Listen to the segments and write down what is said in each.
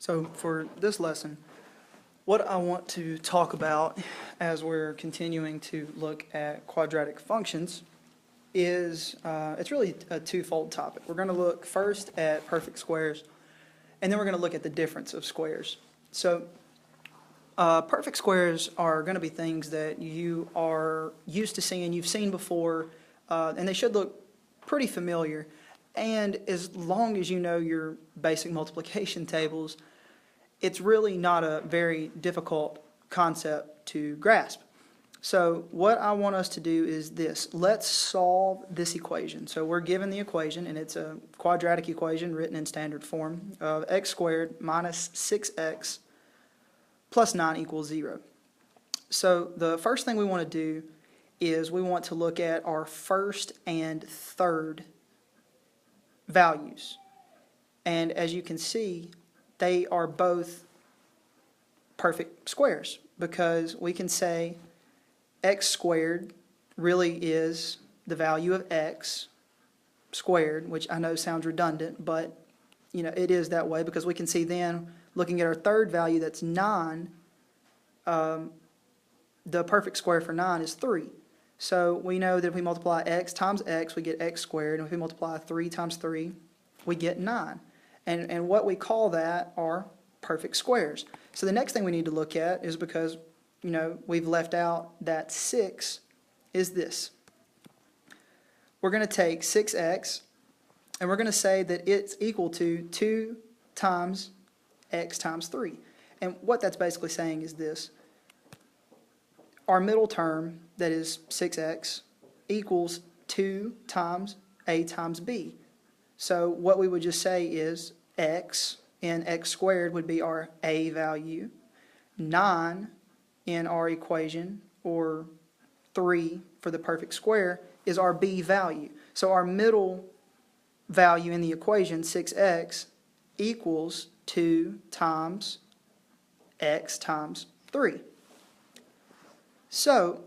So for this lesson, what I want to talk about as we're continuing to look at quadratic functions is, it's really a twofold topic. We're going to look first at perfect squares, and then we're going to look at the difference of squares. So perfect squares are going to be things that you are used to seeing, you've seen before, and they should look pretty familiar. And as long as you know your basic multiplication tables, it's really not a very difficult concept to grasp. So what I want us to do is this. Let's solve this equation. So we're given the equation, and it's a quadratic equation written in standard form of x squared minus 6x plus 9 equals 0. So the first thing we want to do is we want to look at our first and third values. And as you can see, they are both perfect squares, because we can say x squared really is the value of x squared, which I know sounds redundant, but it is that way, because we can see then, looking at our third value, that's 9, the perfect square for 9 is 3. So we know that if we multiply x times x, we get x squared, and if we multiply 3 times 3, we get 9. And what we call that are perfect squares. So the next thing we need to look at is, because we've left out that 6, is this. We're going to take 6x, and we're going to say that it's equal to 2 times x times 3. And what that's basically saying is this. Our middle term, that is 6x, equals 2 times a times b. So what we would just say is x in x squared would be our a value. 9 in our equation, or 3 for the perfect square, is our b value. So our middle value in the equation, 6x, equals 2 times x times 3. So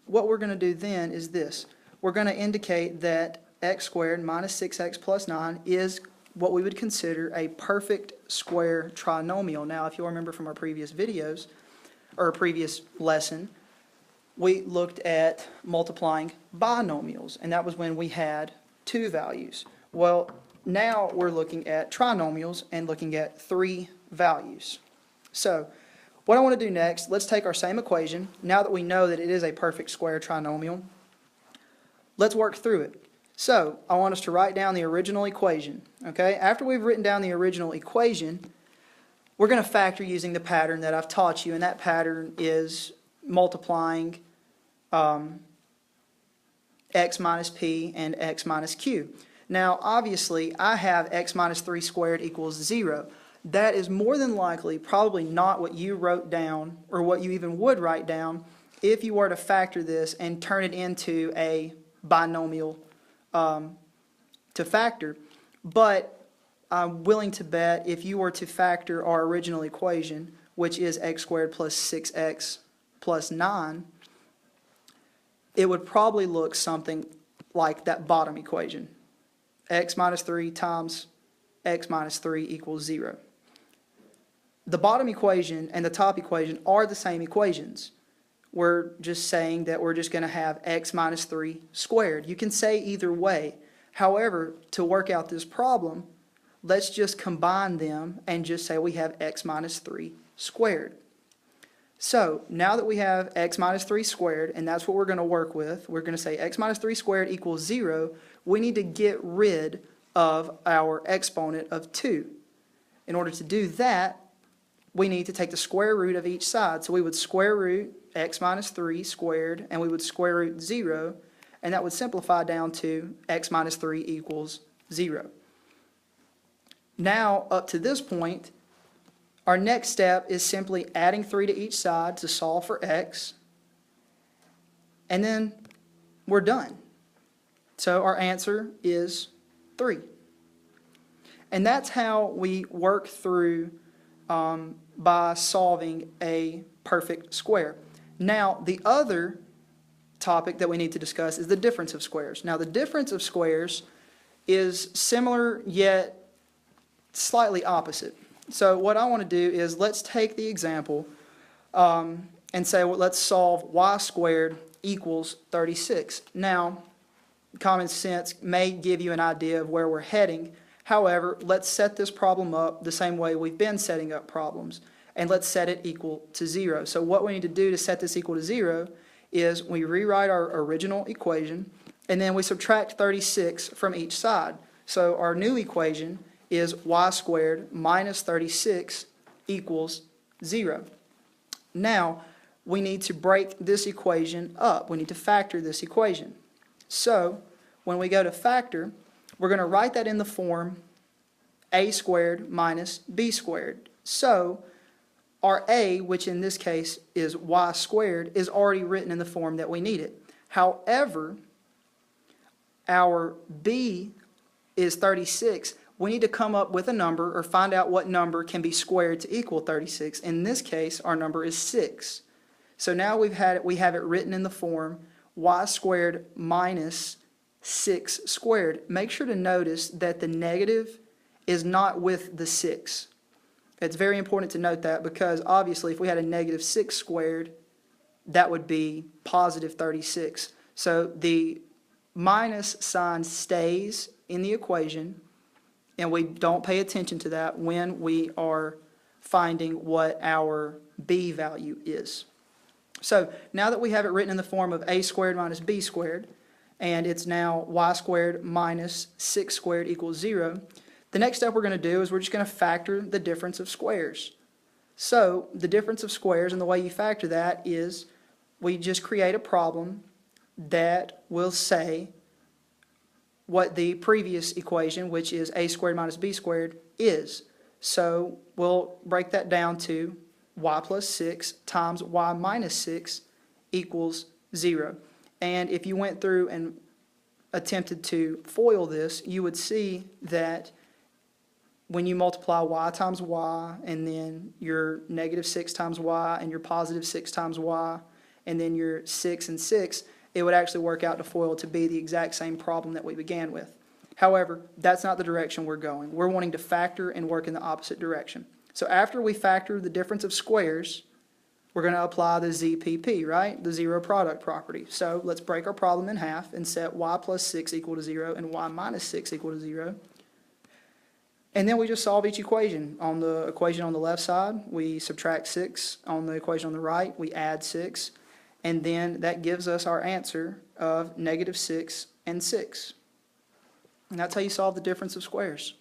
what we're going to do then is this. We're going to indicate that x squared minus 6x plus 9 is what we would consider a perfect square trinomial. Now, if you'll remember from our previous videos, or a previous lesson, we looked at multiplying binomials, and that was when we had 2 values. Well, now we're looking at trinomials and looking at 3 values. So what I want to do next, let's take our same equation. Now that we know that it is a perfect square trinomial, let's work through it. So I want us to write down the original equation. Okay? After we've written down the original equation, we're going to factor using the pattern that I've taught you, and that pattern is multiplying x minus p and x minus q. Now, obviously, I have x minus 3 squared equals 0. That is more than likely probably not what you wrote down, or what you even would write down if you were to factor this and turn it into a binomial to factor. But I'm willing to bet if you were to factor our original equation, which is x squared plus 6x plus 9, it would probably look something like that bottom equation. X minus 3 times x minus 3 equals 0. The bottom equation and the top equation are the same equations. We're just saying that we're just going to have x minus 3 squared. You can say either way. However, to work out this problem, let's just combine them and just say we have x minus 3 squared. So now that we have x minus 3 squared, and that's what we're going to work with, we're going to say x minus 3 squared equals 0. We need to get rid of our exponent of 2. In order to do that, we need to take the square root of each side. So we would square root x minus 3 squared, and we would square root 0, and that would simplify down to x minus 3 equals 0. Now, up to this point, our next step is simply adding 3 to each side to solve for x, and then we're done. So our answer is 3. And that's how we work through by solving a perfect square. Now, the other topic that we need to discuss is the difference of squares. Now, the difference of squares is similar yet slightly opposite. So what I want to do is let's take the example and say, well, let's solve y squared equals 36. Now, common sense may give you an idea of where we're heading. However, let's set this problem up the same way we've been setting up problems, and let's set it equal to 0. So what we need to do to set this equal to 0 is we rewrite our original equation, and then we subtract 36 from each side. So our new equation is y squared minus 36 equals 0. Now, we need to break this equation up. We need to factor this equation. So, when we go to factor, we're going to write that in the form a squared minus b squared. So, our a, which in this case is y squared, is already written in the form that we need it. However, our b is 36. We need to come up with a number or find out what number can be squared to equal 36. In this case, our number is 6. So now we have it written in the form y squared minus 6 squared. Make sure to notice that the negative is not with the 6. It's very important to note that, because obviously if we had a negative 6 squared, that would be positive 36. So the minus sign stays in the equation, and we don't pay attention to that when we are finding what our b value is. So now that we have it written in the form of a squared minus b squared, and it's now y squared minus 6 squared equals 0, the next step we're going to do is we're just going to factor the difference of squares. So the difference of squares, and the way you factor that is we just create a problem that will say what the previous equation, which is a squared minus b squared, is. So we'll break that down to y plus 6 times y minus 6 equals 0. And if you went through and attempted to FOIL this, you would see that when you multiply y times y, and then your negative 6 times y, and your positive 6 times y, and then your 6 and 6, it would actually work out to FOIL to be the exact same problem that we began with. However, that's not the direction we're going. We're wanting to factor and work in the opposite direction. So after we factor the difference of squares, we're going to apply the ZPP, right? The zero product property. So let's break our problem in half and set y plus 6 equal to 0 and y minus 6 equal to 0. And then we just solve each equation. On the equation on the left side, we subtract 6. On the equation on the right, we add 6. And then that gives us our answer of negative 6 and 6. And that's how you solve the difference of squares.